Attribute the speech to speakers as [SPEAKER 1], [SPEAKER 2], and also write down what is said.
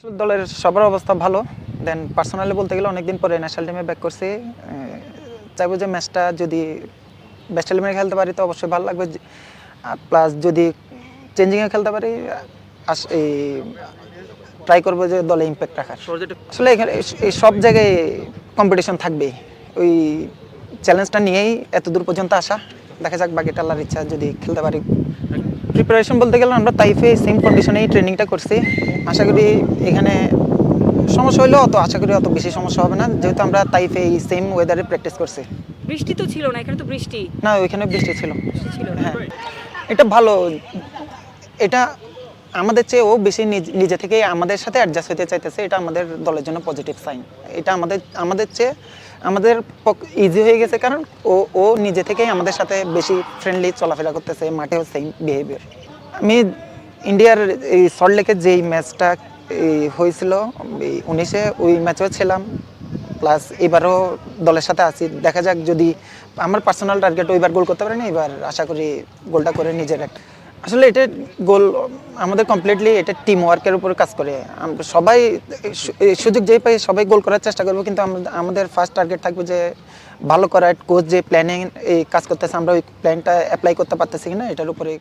[SPEAKER 1] দলের সবার অবস্থা ভালো। দেন পার্সোনালি বলতে গেলে অনেকদিন পরে ন্যাশনাল টিমে ব্যাক করছি। চাইবো যে ম্যাচটা যদি বেস্ট ইলেভেনে খেলতে পারি তো অবশ্যই ভালো লাগবে। প্লাস যদি চেঞ্জিংয়ে খেলতে পারি এই ট্রাই করবো যে দলে ইম্প্যাক্ট রাখার। আসলে এখানে এই সব জায়গায় কম্পিটিশন থাকবেই। ওই চ্যালেঞ্জটা নিয়েই এত দূর পর্যন্ত আসা। দেখা যাক বাকিটা আল্লাহর ইচ্ছা যদি খেলতে পারি। প্রিপারেশন বলতে গেলে আমরা তাইফে সেম কন্ডিশনেই ট্রেনিংটা করছি। আশা করি এখানে সমস্যা হইলেও আশা করি অত বেশি সমস্যা হবে না, যেহেতু আমরা তাইফে এই সেম ওয়েদারে প্র্যাকটিস করছি।
[SPEAKER 2] বৃষ্টি তো ছিল না, এখানে তো বৃষ্টি
[SPEAKER 1] না, ওইখানে বৃষ্টি ছিল।
[SPEAKER 2] ছিল।
[SPEAKER 1] হ্যাঁ, এটা ভালো। এটা আমাদের চেয়ে ও বেশি নিজে থেকেই আমাদের সাথে অ্যাডজাস্ট হতে চাইতেছে। এটা আমাদের দলের জন্য পজিটিভ সাইন। এটা আমাদের চেয়ে আমাদের ইজি হয়ে গেছে, কারণ ও নিজে থেকেই আমাদের সাথে বেশি ফ্রেন্ডলি চলাফেরা করতেছে, মাঠেও সেম বিহেভিয়ার। আমি ইন্ডিয়ার এই সল্টলেকের যেই ম্যাচটা হয়েছিল 19-এ, ওই ম্যাচেও ছিলাম। প্লাস এবারও দলের সাথে আছি। দেখা যাক, যদি আমার পার্সোনাল টার্গেট ওইবার গোল করতে পারি না, এবার আশা করি গোলটা করে নিজের একটা। আসলে এটা গোল আমাদের কমপ্লিটলি এটা টিম ওয়ার্কের উপর কাজ করে। সবাই সুযোগ যেই পাই সবাই গোল করার চেষ্টা করবো, কিন্তু আমাদের ফার্স্ট টার্গেট থাকবে যে ভালো করা। কোচ যে প্ল্যানিং এই কাজ করতেছে, আমরা ওই প্ল্যানটা অ্যাপ্লাই করতে পারতেছি কিনা এটার উপরে।